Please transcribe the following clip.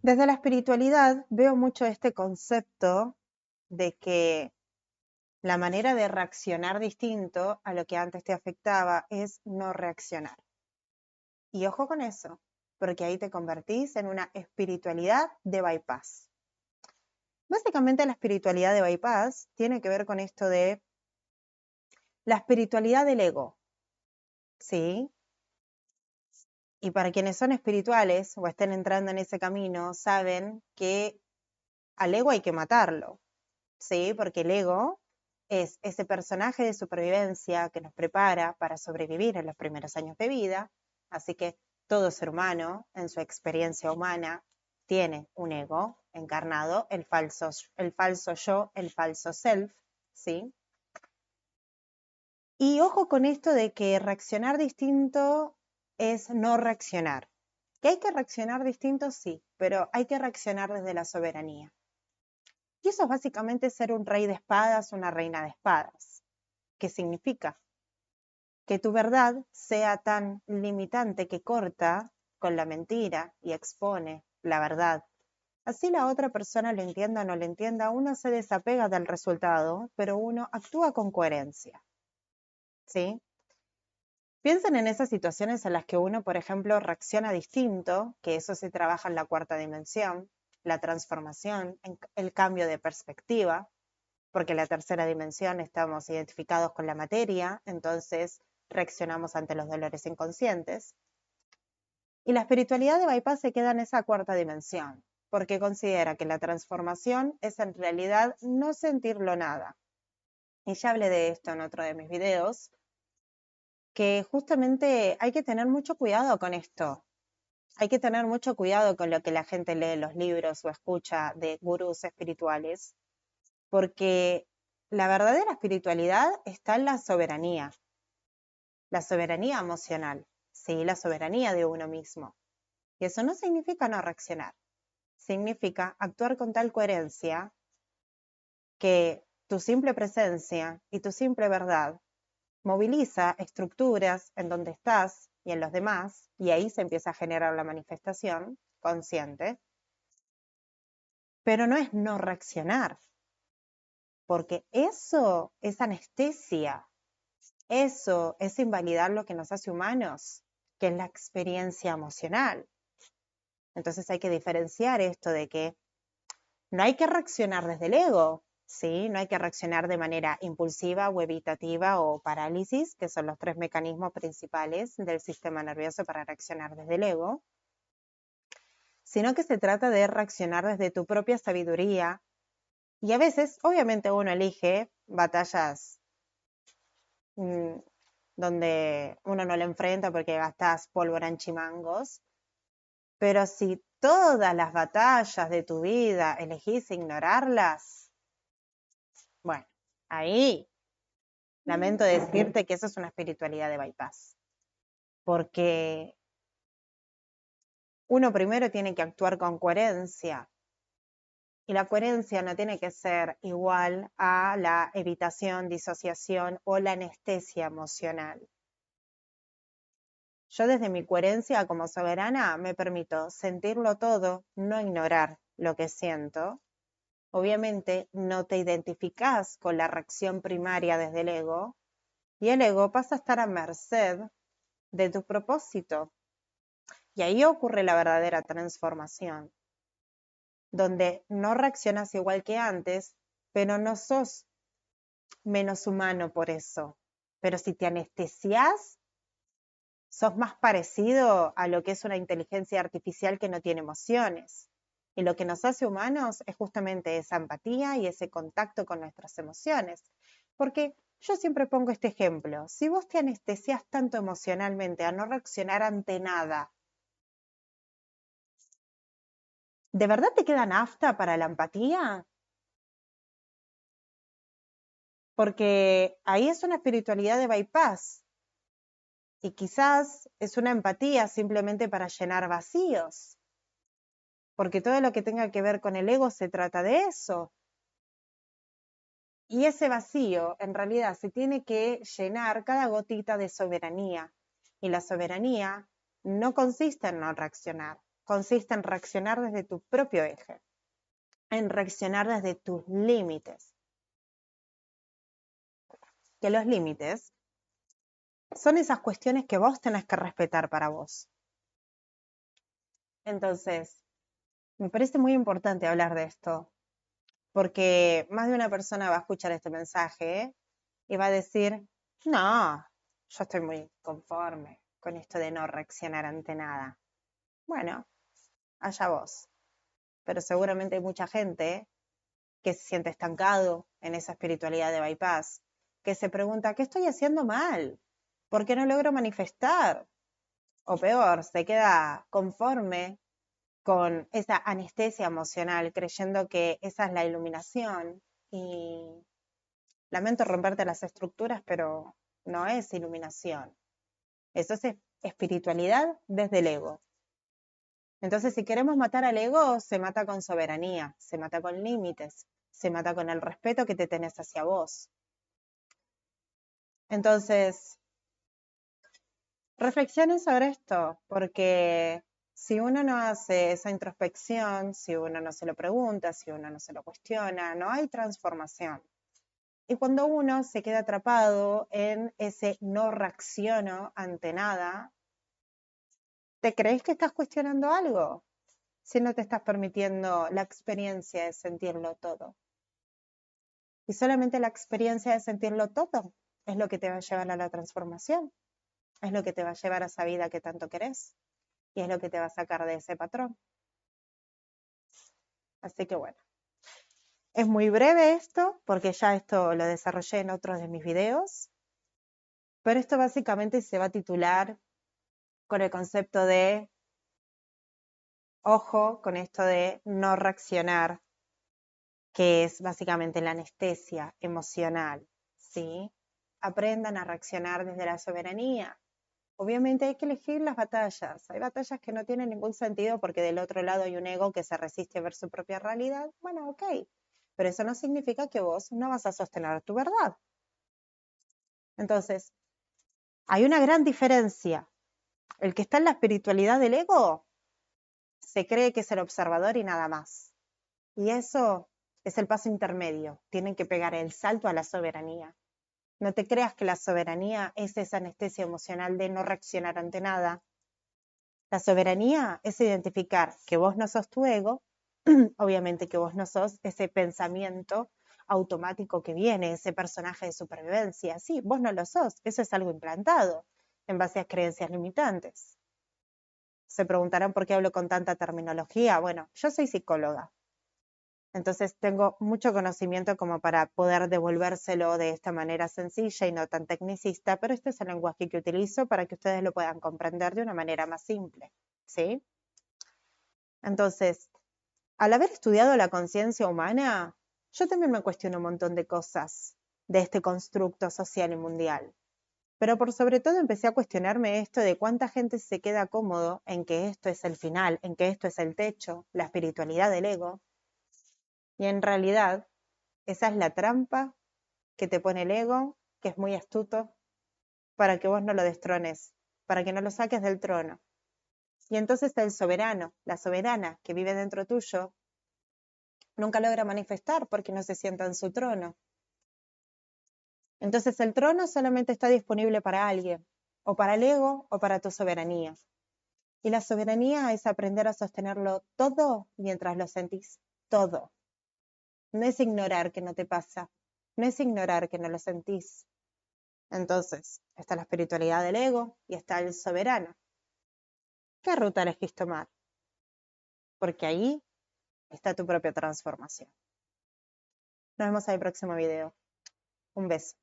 Desde la espiritualidad veo mucho este concepto de que la manera de reaccionar distinto a lo que antes te afectaba es no reaccionar. Y ojo con eso, porque ahí te convertís en una espiritualidad de bypass. Básicamente la espiritualidad de bypass tiene que ver con esto de la espiritualidad del ego, ¿sí? Y para quienes son espirituales o estén entrando en ese camino, saben que al ego hay que matarlo, ¿sí? Porque el ego es ese personaje de supervivencia que nos prepara para sobrevivir en los primeros años de vida. Así que todo ser humano, en su experiencia humana, tiene un ego encarnado, el falso yo, el falso self, ¿sí? Y ojo con esto de que reaccionar distinto es no reaccionar. ¿Que hay que reaccionar distinto? Sí, pero hay que reaccionar desde la soberanía. Y eso es básicamente ser un rey de espadas, una reina de espadas. ¿Qué significa? Que tu verdad sea tan limitante que corta con la mentira y expone la verdad. Así la otra persona lo entienda o no lo entienda, uno se desapega del resultado, pero uno actúa con coherencia. ¿Sí? Piensen en esas situaciones en las que uno, por ejemplo, reacciona distinto, que eso se trabaja en la cuarta dimensión, la transformación, el cambio de perspectiva, porque en la tercera dimensión estamos identificados con la materia, entonces reaccionamos ante los dolores inconscientes. Y la espiritualidad de Bypass se queda en esa cuarta dimensión, porque considera que la transformación es en realidad no sentirlo nada. Y ya hablé de esto en otro de mis videos, que justamente hay que tener mucho cuidado con esto. Hay que tener mucho cuidado con lo que la gente lee en los libros o escucha de gurús espirituales, porque la verdadera espiritualidad está en la soberanía emocional, sí, la soberanía de uno mismo. Y eso no significa no reaccionar, significa actuar con tal coherencia que tu simple presencia y tu simple verdad moviliza estructuras en donde estás y en los demás, y ahí se empieza a generar la manifestación consciente, pero no es no reaccionar, porque eso es anestesia, eso es invalidar lo que nos hace humanos, que es la experiencia emocional. Entonces hay que diferenciar esto de que no hay que reaccionar desde el ego, ¿sí? No hay que reaccionar de manera impulsiva o evitativa o parálisis, que son los tres mecanismos principales del sistema nervioso para reaccionar desde el ego, sino que se trata de reaccionar desde tu propia sabiduría. Y a veces, obviamente, uno elige batallas donde uno no le enfrenta porque gastas pólvora en chimangos, pero si todas las batallas de tu vida elegís ignorarlas, bueno, ahí lamento decirte que eso es una espiritualidad de bypass, porque uno primero tiene que actuar con coherencia, y la coherencia no tiene que ser igual a la evitación, disociación o la anestesia emocional. Yo desde mi coherencia como soberana me permito sentirlo todo, no ignorar lo que siento. Obviamente no te identificás con la reacción primaria desde el ego, y el ego pasa a estar a merced de tu propósito. Y ahí ocurre la verdadera transformación, donde no reaccionas igual que antes, pero no sos menos humano por eso. Pero si te anestesias, sos más parecido a lo que es una inteligencia artificial que no tiene emociones. Y lo que nos hace humanos es justamente esa empatía y ese contacto con nuestras emociones. Porque yo siempre pongo este ejemplo. Si vos te anestesias tanto emocionalmente a no reaccionar ante nada, ¿de verdad te queda nafta para la empatía? Porque ahí es una espiritualidad de bypass. Y quizás es una empatía simplemente para llenar vacíos. Porque todo lo que tenga que ver con el ego se trata de eso. Y ese vacío en realidad se tiene que llenar cada gotita de soberanía. Y la soberanía no consiste en no reaccionar, consiste en reaccionar desde tu propio eje, en reaccionar desde tus límites. Que los límites son esas cuestiones que vos tenés que respetar para vos. Entonces, me parece muy importante hablar de esto, porque más de una persona va a escuchar este mensaje y va a decir, no, yo estoy muy conforme con esto de no reaccionar ante nada. Bueno, allá vos. Pero seguramente hay mucha gente que se siente estancado en esa espiritualidad de bypass, que se pregunta, ¿qué estoy haciendo mal? ¿Por qué no logro manifestar? O peor, se queda conforme con esa anestesia emocional, creyendo que esa es la iluminación. Y lamento romperte las estructuras, pero no es iluminación. Eso es espiritualidad desde el ego. Entonces, si queremos matar al ego, se mata con soberanía, se mata con límites, se mata con el respeto que te tenés hacia vos. Entonces, reflexionen sobre esto, porque si uno no hace esa introspección, si uno no se lo pregunta, si uno no se lo cuestiona, no hay transformación. Y cuando uno se queda atrapado en ese no reacciono ante nada, ¿te crees que estás cuestionando algo? Si no te estás permitiendo la experiencia de sentirlo todo. Y solamente la experiencia de sentirlo todo es lo que te va a llevar a la transformación, es lo que te va a llevar a esa vida que tanto querés y es lo que te va a sacar de ese patrón. Así que bueno, es muy breve esto porque ya esto lo desarrollé en otros de mis videos, pero esto básicamente se va a titular con el concepto de ojo con esto de no reaccionar, que es básicamente la anestesia emocional, ¿sí? Aprendan a reaccionar desde la soberanía. Obviamente hay que elegir las batallas. Hay batallas que no tienen ningún sentido porque del otro lado hay un ego que se resiste a ver su propia realidad. Bueno, ok. Pero eso no significa que vos no vas a sostener tu verdad. Entonces, hay una gran diferencia. El que está en la espiritualidad del ego se cree que es el observador y nada más. Y eso es el paso intermedio. Tienen que pegar el salto a la soberanía. No te creas que la soberanía es esa anestesia emocional de no reaccionar ante nada. La soberanía es identificar que vos no sos tu ego, obviamente que vos no sos ese pensamiento automático que viene, ese personaje de supervivencia. Sí, vos no lo sos, eso es algo implantado en base a creencias limitantes. Se preguntarán por qué hablo con tanta terminología. Bueno, yo soy psicóloga, entonces tengo mucho conocimiento como para poder devolvérselo de esta manera sencilla y no tan tecnicista, pero este es el lenguaje que utilizo para que ustedes lo puedan comprender de una manera más simple, ¿sí? Entonces, al haber estudiado la conciencia humana, yo también me cuestiono un montón de cosas de este constructo social y mundial. Pero por sobre todo empecé a cuestionarme esto de cuánta gente se queda cómodo en que esto es el final, en que esto es el techo, la espiritualidad del ego. Y en realidad, esa es la trampa que te pone el ego, que es muy astuto, para que vos no lo destrones, para que no lo saques del trono. Y entonces el soberano, la soberana que vive dentro tuyo, nunca logra manifestar porque no se sienta en su trono. Entonces el trono solamente está disponible para alguien, o para el ego o para tu soberanía. Y la soberanía es aprender a sostenerlo todo mientras lo sentís, todo. No es ignorar que no te pasa, no es ignorar que no lo sentís. Entonces, está la espiritualidad del ego y está el soberano. ¿Qué ruta elegís tomar? Porque ahí está tu propia transformación. Nos vemos en el próximo video. Un beso.